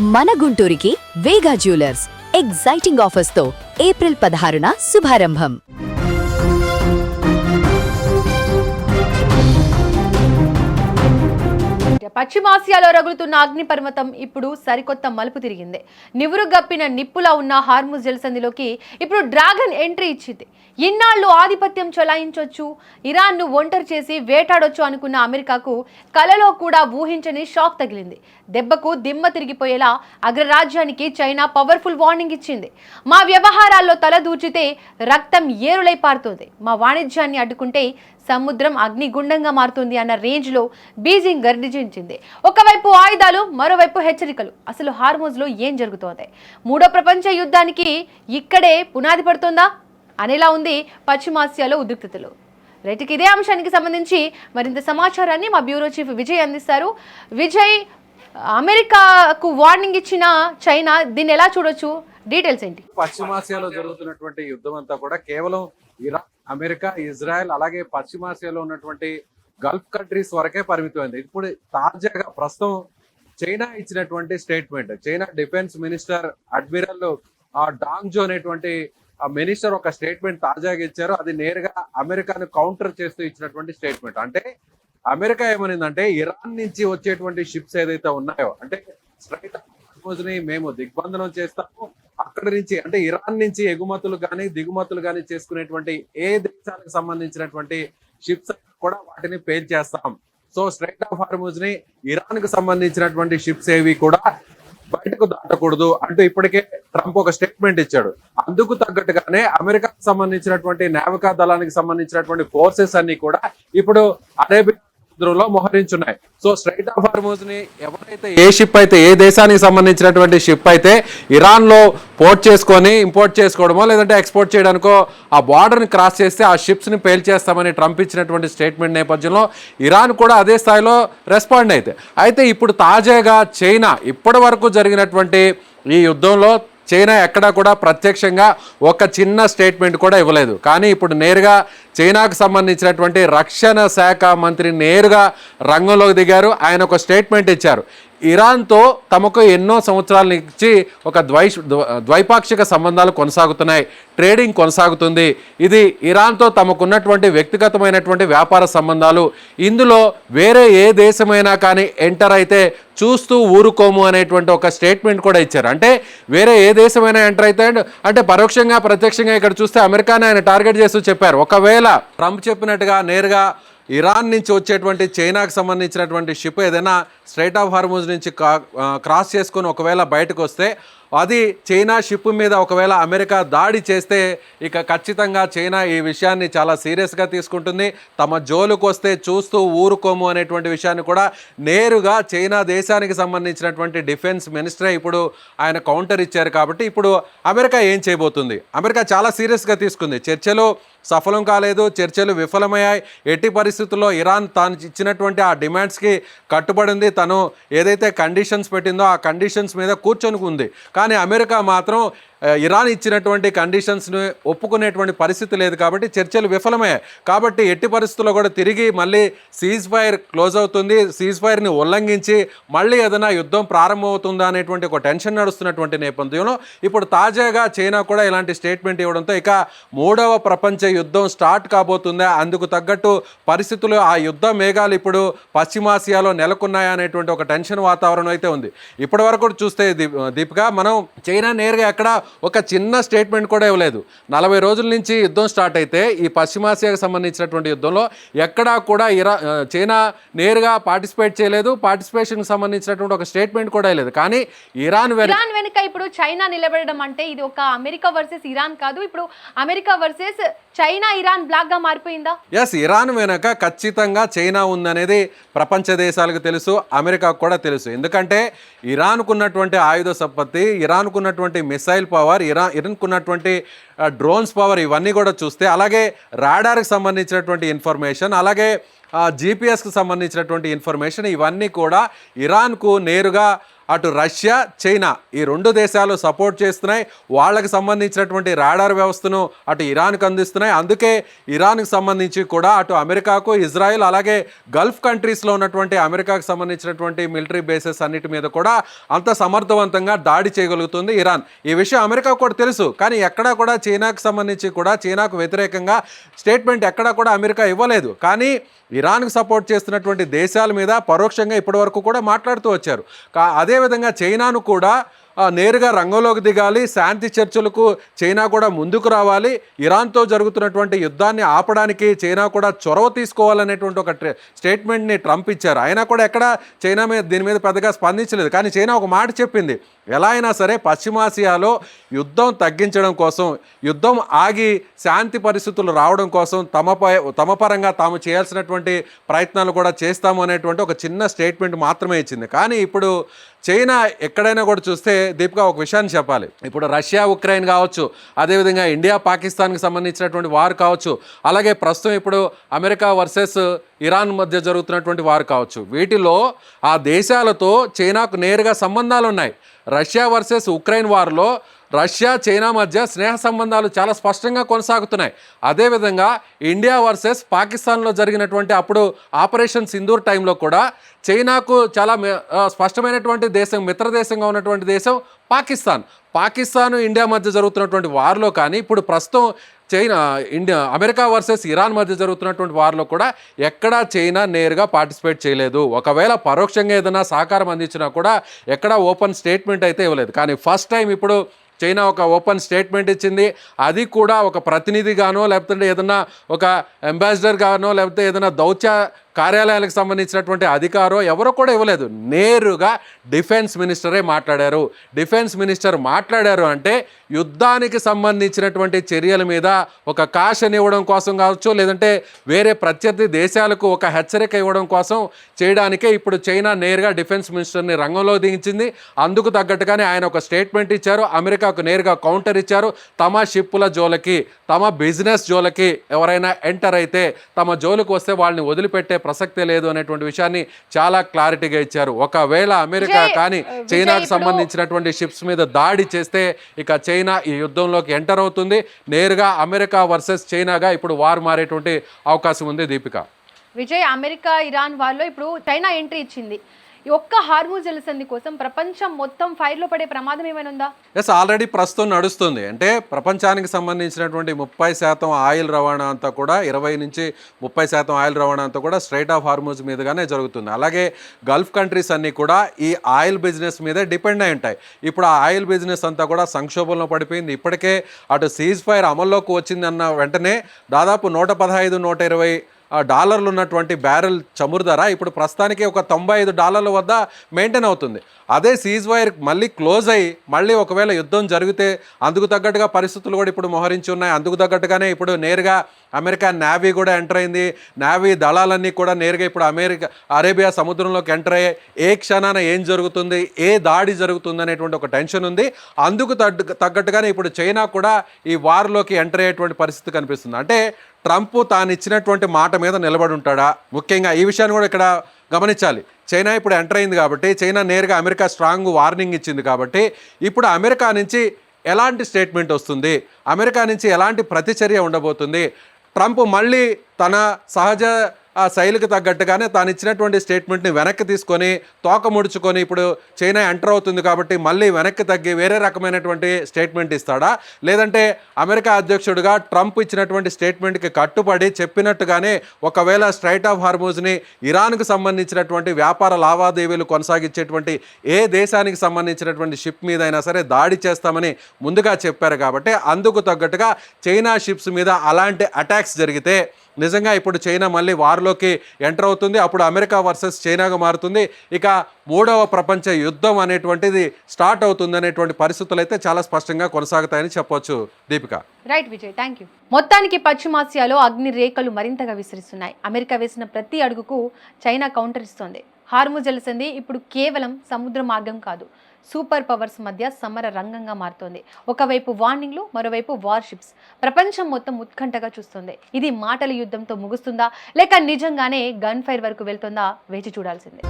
మన గుంటూరుకి వేగా jewellers exciting offers తో April 16న శుభారంభం. పశ్చిమాసియాలో రగులుతున్న అగ్నిపర్వతం ఇప్పుడు సరికొత్త మలుపు తిరిగింది. నివురుగప్పిన నిప్పులా ఉన్న హార్ముజ్ జలసంధిలోకి ఇప్పుడు డ్రాగన్ ఎంట్రీ ఇచ్చింది. ఇన్నాళ్లు ఆధిపత్యం చెలాయించొచ్చు, ఇరాన్ను ఒంటరి చేసి వేటాడొచ్చు అనుకున్న అమెరికాకు కలలో కూడా ఊహించని షాక్ తగిలింది. దెబ్బకు దిమ్మ తిరిగిపోయేలా అగ్రరాజ్యానికి చైనా పవర్ఫుల్ వార్నింగ్ ఇచ్చింది. మా వ్యవహారాల్లో తలదూర్చితే రక్తం ఏరులై పారుతోంది, మా వాణిజ్యాన్ని అడ్డుకుంటే సముద్రం అగ్నిగుండంగా మారుతుంది అన్న రేంజ్లో బీజింగ్ గర్జించింది. ఒకవైపు ఆయుధాలు, మరోవైపు హెచ్చరికలు. అసలు హార్ముజ్లో ఏం జరుగుతోంది? మూడో ప్రపంచ యుద్ధానికి ఇక్కడే పునాది పడుతోందా అనేలా ఉంది పశ్చిమాసియాలో ఉద్రిక్తతలు. రైట్కి ఇదే అంశానికి సంబంధించి మరింత సమాచారాన్ని మా బ్యూరో చీఫ్ విజయ్ అందిస్తారు. విజయ్, అమెరికాకు వార్నింగ్ ఇచ్చిన చైనా దీన్ని ఎలా చూడొచ్చు? డీటెయిల్స్ ఏంటి? పశ్చిమాసియాలో జరుగుతున్నటువంటి యుద్ధం అంతా కూడా కేవలం ఇరాన్, అమెరికా, ఇజ్రాయెల్ అలాగే పశ్చిమాసియాలో ఉన్నటువంటి గల్ఫ్ కంట్రీస్ వరకే పరిమితమైంది. ఇప్పుడు తాజాగా ప్రస్తుతం చైనా ఇచ్చినటువంటి statement, China defence minister admiral Dong Jun అనేటువంటి మినిస్టర్ ఒక స్టేట్మెంట్ తాజాగా ఇచ్చారు. అది నేరుగా అమెరికాను కౌంటర్ చేస్తూ ఇచ్చినటువంటి స్టేట్మెంట్. అంటే అమెరికా ఏమనిందంటే ఇరాన్ నుంచి వచ్చేటువంటి షిప్స్ ఏదైతే ఉన్నాయో, అంటే స్ట్రైట్ ని మేము దిగ్బంధనం చేస్తాము, అక్కడి నుంచి అంటే ఇరాన్ నుంచి ఎగుమతులు కానీ దిగుమతులు కానీ చేసుకునేటువంటి ఏ దేశాలకు సంబంధించినటువంటి షిప్స్ కూడా వాటిని పేల్ చేస్తాం. సో స్ట్రైట్ ఆఫ్ హార్ముజ్ ని ఇరాన్ కు సంబంధించినటువంటి షిప్స్ ఏవి కూడా బయటకు దాటకూడదు అంటూ ఇప్పటికే ట్రంప్ ఒక స్టేట్మెంట్ ఇచ్చాడు. అందుకు తగ్గట్టుగానే అమెరికాకు సంబంధించినటువంటి నావికా దళానికి సంబంధించినటువంటి ఫోర్సెస్ అన్ని కూడా ఇప్పుడు అరేబియా సముద్రంలో మోహరించున్నాయి. సో స్ట్రైట్ ఆఫ్ హార్ముజ్ ని ఎవరైతే ఏ షిప్ అయితే, ఏ దేశానికి సంబంధించినటువంటి షిప్ అయితే ఇరాన్ లో పోర్ట్ చేసుకొని ఇంపోర్ట్ చేసుకోవడమో లేదంటే ఎక్స్పోర్ట్ చేయడానికో ఆ బార్డర్ని క్రాస్ చేస్తే ఆ షిప్స్ ని పేల్చేస్తామని ట్రంప్ ఇచ్చినటువంటి స్టేట్మెంట్ నేపథ్యంలో ఇరాన్ కూడా అదే స్థాయిలో రెస్పాండ్ అయితే ఇప్పుడు తాజాగా చైనా ఇప్పటి వరకు జరిగినటువంటి ఈ యుద్ధంలో చైనా ఎక్కడా కూడా ప్రత్యక్షంగా ఒక చిన్న స్టేట్మెంట్ కూడా ఇవ్వలేదు. కానీ ఇప్పుడు నేరుగా చైనాకు సంబంధించినటువంటి రక్షణ శాఖ మంత్రి నేరుగా రంగంలోకి దిగారు. ఆయన ఒక స్టేట్మెంట్ ఇచ్చారు. ఇరాన్తో తమకు ఎన్నో సంవత్సరాల నుంచి ఒక ద్వైపాక్షిక సంబంధాలు కొనసాగుతున్నాయి, ట్రేడింగ్ కొనసాగుతుంది. ఇది ఇరాన్తో తమకున్నటువంటి వ్యక్తిగతమైనటువంటి వ్యాపార సంబంధాలు. ఇందులో వేరే ఏ దేశమైనా కానీ ఎంటర్ అయితే చూస్తూ ఊరుకోము అనేటువంటి ఒక స్టేట్మెంట్ కూడా ఇచ్చారు. అంటే వేరే ఏ దేశమైనా ఎంటర్ అయితే అంటే పరోక్షంగా ప్రత్యక్షంగా ఇక్కడ చూస్తే అమెరికాని ఆయన టార్గెట్ చేస్తూ చెప్పారు. ఒకవేళ ట్రంప్ చెప్పినట్టుగా నేరుగా ఇరాన్ నుంచి వచ్చేటువంటి చైనాకు సంబంధించినటువంటి షిప్ ఏదైనా స్ట్రైట్ ఆఫ్ హార్ముజ్ నుంచి క్రాస్ చేసుకొని ఒకవేళ బయటకు వస్తే అది చైనా షిప్ మీద ఒకవేళ అమెరికా దాడి చేస్తే ఇక ఖచ్చితంగా చైనా ఈ విషయాన్ని చాలా సీరియస్గా తీసుకుంటుంది. తమ జోలుకు వస్తే చూస్తూ ఊరుకోము అనేటువంటి విషయాన్ని కూడా నేరుగా చైనా దేశానికి సంబంధించినటువంటి డిఫెన్స్ మినిస్టరే ఇప్పుడు ఆయన కౌంటర్ ఇచ్చారు. కాబట్టి ఇప్పుడు అమెరికా ఏం చేయబోతుంది? అమెరికా చాలా సీరియస్గా తీసుకుంది. చర్చలు సఫలం కాలేదు, చర్చలు విఫలమయ్యాయి. ఎట్టి పరిస్థితుల్లో ఇరాన్ తాను ఇచ్చినటువంటి ఆ డిమాండ్స్కి కట్టుబడింది. తను ఏదైతే కండిషన్స్ పెట్టిందో ఆ కండిషన్స్ మీద కూర్చొని ఉంది. కానీ అమెరికా మాత్రం ఇరాన్ ఇచ్చినటువంటి కండిషన్స్ని ఒప్పుకునేటువంటి పరిస్థితి లేదు. కాబట్టి చర్చలు విఫలమయ్యాయి. కాబట్టి ఎట్టి పరిస్థితుల్లో కూడా తిరిగి మళ్ళీ సీజ్ ఫైర్ క్లోజ్ అవుతుంది, సీజ్ ఫైర్ని ఉల్లంఘించి మళ్ళీ ఏదైనా యుద్ధం ప్రారంభమవుతుందా అనేటువంటి ఒక టెన్షన్ నడుస్తున్నటువంటి నేపథ్యంలో ఇప్పుడు తాజాగా చైనా కూడా ఇలాంటి స్టేట్మెంట్ ఇవ్వడంతో ఇక మూడవ ప్రపంచ యుద్ధం స్టార్ట్ కాబోతుందా, అందుకు తగ్గట్టు పరిస్థితులు ఆ యుద్ధ మేఘాలు ఇప్పుడు పశ్చిమాసియాలో నెలకొన్నాయా అనేటువంటి ఒక టెన్షన్ వాతావరణం అయితే ఉంది. ఇప్పటి వరకు చూస్తే దీపిక, మనం చైనా నేరుగా ఎక్కడ ఒక చిన్న స్టేట్మెంట్ కూడా ఇవ్వలేదు. 40 రోజుల నుంచి యుద్ధం స్టార్ట్ అయితే ఈ పశ్చిమాసియాకు సంబంధించినటువంటి యుద్ధంలో ఎక్కడా కూడా చైనా నేరుగా పార్టిసిపేట్ చేయలేదు. పార్టిసిపేషన్కి సంబంధించినటువంటి ఒక స్టేట్మెంట్ కూడా ఇవ్వలేదు. కానీ ఇరాన్ వెనుక ఇప్పుడు చైనా నిలబడడం అంటే ఇది ఒక అమెరికా వర్సెస్ ఇరాన్ కాదు, ఇప్పుడు America versus China Iran block గా మారిపోయిందా? ఎస్, ఇరాన్ వెనక ఖచ్చితంగా చైనా ఉందనేది ప్రపంచ దేశాలకు తెలుసు, అమెరికాకు కూడా తెలుసు. ఎందుకంటే ఇరాన్కు ఉన్నటువంటి ఆయుధ సంపత్తి, ఇరాన్కు ఉన్నటువంటి మిసైల్ పవర్, ఇరాన్కు ఉన్నటువంటి డ్రోన్స్ పవర్, ఇవన్నీ కూడా చూస్తే అలాగే రాడార్కి సంబంధించినటువంటి ఇన్ఫర్మేషన్, అలాగే జీపీఎస్కి సంబంధించినటువంటి ఇన్ఫర్మేషన్, ఇవన్నీ కూడా ఇరాన్కు నేరుగా అటు రష్యా చైనా ఈ రెండు దేశాలు సపోర్ట్ చేస్తున్నాయి. వాళ్ళకి సంబంధించినటువంటి రాడార్ వ్యవస్థను అటు ఇరాన్కి అందిస్తున్నాయి. అందుకే ఇరాన్కి సంబంధించి కూడా అటు అమెరికాకు, ఇజ్రాయెల్ అలాగే గల్ఫ్ కంట్రీస్లో ఉన్నటువంటి అమెరికాకు సంబంధించినటువంటి మిలిటరీ బేసెస్ అన్నిటి మీద కూడా అంత సమర్థవంతంగా దాడి చేయగలుగుతుంది ఇరాన్. ఈ విషయం అమెరికా కూడా తెలుసు. కానీ ఎక్కడా కూడా చైనాకు సంబంధించి కూడా చైనాకు వ్యతిరేకంగా స్టేట్మెంట్ ఎక్కడా కూడా అమెరికా ఇవ్వలేదు. కానీ ఇరాన్కు సపోర్ట్ చేస్తున్నటువంటి దేశాల మీద పరోక్షంగా ఇప్పటివరకు కూడా మాట్లాడుతూ వచ్చారు. అదేవిధంగా చైనాను కూడా నేరుగా రంగంలోకి దిగాలి, శాంతి చర్చలకు చైనా కూడా ముందుకు రావాలి, ఇరాన్తో జరుగుతున్నటువంటి యుద్ధాన్ని ఆపడానికి చైనా కూడా చొరవ తీసుకోవాలనేటువంటి ఒక స్టేట్మెంట్ని ట్రంప్ ఇచ్చారు. అయినా కూడా ఎక్కడ చైనా మీద దీని మీద పెద్దగా స్పందించలేదు. కానీ చైనా ఒక మాట చెప్పింది, ఎలా అయినా సరే పశ్చిమాసియాలో యుద్ధం తగ్గించడం కోసం, యుద్ధం ఆగి శాంతి పరిస్థితులు రావడం కోసం తమ పరంగా తాము చేయాల్సినటువంటి ప్రయత్నాలు కూడా చేస్తాము అనేటువంటి ఒక చిన్న స్టేట్మెంట్ మాత్రమే ఇచ్చింది. కానీ ఇప్పుడు చైనా ఎక్కడైనా కూడా చూస్తే దీపిక ఒక విషయాన్ని చెప్పాలి. ఇప్పుడు రష్యా ఉక్రెయిన్ కావచ్చు, అదేవిధంగా ఇండియా పాకిస్తాన్కి సంబంధించినటువంటి వార్ కావచ్చు, అలాగే ప్రస్తుతం ఇప్పుడు అమెరికా వర్సెస్ ఇరాన్ మధ్య జరుగుతున్నటువంటి వార్ కావచ్చు, వీటిలో ఆ దేశాలతో చైనాకు నేరుగా సంబంధాలు ఉన్నాయి. రష్యా వర్సెస్ ఉక్రెయిన్ వార్లో రష్యా చైనా మధ్య స్నేహ సంబంధాలు చాలా స్పష్టంగా కొనసాగుతున్నాయి. అదేవిధంగా ఇండియా వర్సెస్ పాకిస్తాన్లో జరిగినటువంటి అప్పుడు ఆపరేషన్ సింధూర్ టైంలో కూడా చైనాకు చాలా స్పష్టమైనటువంటి దేశం, మిత్రదేశంగా ఉన్నటువంటి దేశం పాకిస్తాన్ ఇండియా మధ్య జరుగుతున్నటువంటి వార్లో కానీ ఇప్పుడు ప్రస్తుతం అమెరికా వర్సెస్ ఇరాన్ మధ్య జరుగుతున్నటువంటి వార్లో కూడా ఎక్కడా చైనా నేరుగా పార్టిసిపేట్ చేయలేదు. ఒకవేళ పరోక్షంగా ఏదైనా సహకారం అందించినా కూడా ఎక్కడా ఓపెన్ స్టేట్మెంట్ అయితే ఇవ్వలేదు. కానీ ఫస్ట్ టైం ఇప్పుడు చైనా ఒక ఓపెన్ స్టేట్మెంట్ ఇచ్చింది. అది కూడా ఒక ప్రతినిధిగానో లేకపోతే ఏదైనా ఒక అంబాసిడర్ గానో లేకపోతే ఏదైనా దౌత్య కార్యాలయాలకు సంబంధించినటువంటి అధికారో ఎవరో కూడా ఇవ్వలేదు. నేరుగా డిఫెన్స్ మినిస్టరే మాట్లాడారు. డిఫెన్స్ మినిస్టర్ మాట్లాడారు అంటే యుద్ధానికి సంబంధించినటువంటి చర్యల మీద ఒక కాషన్ ఇవ్వడం కోసం కావచ్చు, లేదంటే వేరే ప్రత్యర్థి దేశాలకు ఒక హెచ్చరిక ఇవ్వడం కోసం చేయడానికే ఇప్పుడు చైనా నేరుగా డిఫెన్స్ మినిస్టర్ని రంగంలో దించింది. అందుకు తగ్గట్టుగానే ఆయన ఒక స్టేట్మెంట్ ఇచ్చారు. అమెరికాకు నేరుగా కౌంటర్ ఇచ్చారు. తమ షిప్పుల జోలకి, తమ బిజినెస్ జోలకి ఎవరైనా ఎంటర్ అయితే తమ జోలికి వస్తే వాళ్ళని వదిలిపెట్టే ప్రసక్తే లేదు అనేటువంటి విషయాన్ని చాలా క్లారిటీగా ఇచ్చారు. ఒకవేళ అమెరికా కానీ చైనాకు సంబంధించినటువంటి షిప్స్ మీద దాడి చేస్తే ఇక చైనా ఈ యుద్ధంలోకి ఎంటర్ అవుతుంది. నేరుగా అమెరికా వర్సెస్ చైనాగా ఇప్పుడు వార్ మారేటువంటి అవకాశం ఉంది. దీపిక, విజయ్, అమెరికా ఇరాన్ వార్లో ఇప్పుడు చైనా ఎంట్రీ ఇచ్చింది. ఈ ఒక్క హార్మూజ్ జలసంధి కోసం ప్రపంచం మొత్తం ఫైర్లో పడే ప్రమాదం ఏమైనా ఉందా? ఎస్, ఆల్రెడీ ప్రస్తుతం నడుస్తుంది. అంటే ప్రపంచానికి సంబంధించినటువంటి 30% ఆయిల్ రవాణా అంతా కూడా 20 నుంచి 30% ఆయిల్ రవాణా అంతా కూడా స్ట్రైట్ ఆఫ్ హార్మూజ్ మీదుగానే జరుగుతుంది. అలాగే గల్ఫ్ కంట్రీస్ అన్నీ కూడా ఈ ఆయిల్ బిజినెస్ మీదే డిపెండ్ అయి ఉంటాయి. ఇప్పుడు ఆ ఆయిల్ బిజినెస్ అంతా కూడా సంక్షోభంలో పడిపోయింది. ఇప్పటికే అటు సీజ్ ఫైర్ అమల్లోకి వచ్చిందన్న వెంటనే దాదాపు $115-120 ఉన్నటువంటి బ్యారెల్ చమురు ధర ఇప్పుడు ప్రస్తుతానికి ఒక $95 వద్ద మెయింటైన్ అవుతుంది. అదే సీజ్ వైర్ మళ్ళీ క్లోజ్ అయ్యి మళ్ళీ ఒకవేళ యుద్ధం జరిగితే అందుకు తగ్గట్టుగా పరిస్థితులు కూడా ఇప్పుడు మోహరించి ఉన్నాయి. అందుకు తగ్గట్టుగానే ఇప్పుడు నేరుగా అమెరికా నేవీ కూడా ఎంటర్ అయింది. నేవీ దళాలన్నీ కూడా నేరుగా ఇప్పుడు అరేబియా సముద్రంలోకి ఎంటర్ అయ్యాయి. ఏ క్షణాన ఏం జరుగుతుంది, ఏ దాడి జరుగుతుంది అనేటువంటి ఒక టెన్షన్ ఉంది. అందుకు తగ్గట్టుగానే ఇప్పుడు చైనా కూడా ఈ వార్లోకి ఎంటర్ అయ్యేటువంటి పరిస్థితి కనిపిస్తుంది. అంటే ట్రంప్ తాను ఇచ్చినటువంటి మాట మీద నిలబడి ఉంటాడా? ముఖ్యంగా ఈ విషయాన్ని కూడా ఇక్కడ గమనించాలి. చైనా ఇప్పుడు ఎంటర్ అయింది కాబట్టి, చైనా నేరుగా అమెరికా స్ట్రాంగ్ వార్నింగ్ ఇచ్చింది కాబట్టి ఇప్పుడు అమెరికా నుంచి ఎలాంటి స్టేట్మెంట్ వస్తుంది, అమెరికా నుంచి ఎలాంటి ప్రతిచర్య ఉండబోతుంది, ట్రంప్ మళ్ళీ తన సహజ శైలికి తగ్గట్టుగానే తాను ఇచ్చినటువంటి స్టేట్మెంట్ని వెనక్కి తీసుకొని తోక ముడుచుకొని ఇప్పుడు చైనా ఎంటర్ అవుతుంది కాబట్టి మళ్ళీ వెనక్కి తగ్గి వేరే రకమైనటువంటి స్టేట్మెంట్ ఇస్తాడా, లేదంటే అమెరికా అధ్యక్షుడిగా ట్రంప్ ఇచ్చినటువంటి స్టేట్మెంట్కి కట్టుబడి చెప్పినట్టుగానే ఒకవేళ స్ట్రైట్ ఆఫ్ హార్మూజ్ని ఇరాన్కు సంబంధించినటువంటి వ్యాపార లావాదేవీలు కొనసాగించేటువంటి ఏ దేశానికి సంబంధించినటువంటి షిప్ మీద అయినా సరే దాడి చేస్తామని ముందుగా చెప్పారు కాబట్టి అందుకు తగ్గట్టుగా చైనా షిప్స్ మీద అలాంటి అటాక్స్ జరిగితే నిజంగా ఇప్పుడు చైనా మళ్ళీ వార్లోకి ఎంటర్ అవుతుంది. అప్పుడు అమెరికా వర్సెస్ చైనాగా మారుతుంది. ఇక మూడవ ప్రపంచ యుద్ధం అనేటువంటిది స్టార్ట్ అవుతుంది అనేటువంటి పరిస్థితులు అయితే చాలా స్పష్టంగా కొనసాగుతాయని చెప్పొచ్చు. Deepika, right Vijay, thank you. మొత్తానికి పశ్చిమాసియాలో అగ్ని రేఖలు మరింతగా విస్తరిస్తున్నాయి. అమెరికా వేసిన ప్రతి అడుగుకు చైనా కౌంటర్ ఇస్తోంది. హార్మూజ్ జలసంధి ఇప్పుడు కేవలం సముద్ర మార్గం కాదు, సూపర్ పవర్స్ మధ్య సమర రంగంగా మారుతోంది. ఒకవైపు వార్నింగ్లు, మరోవైపు వార్షిప్స్. ప్రపంచం మొత్తం ఉత్కంఠగా చూస్తుంది. ఇది మాటల యుద్ధంతో ముగుస్తుందా లేక నిజంగానే గన్ ఫైర్ వరకు వెళ్తుందా వేచి చూడాల్సిందే.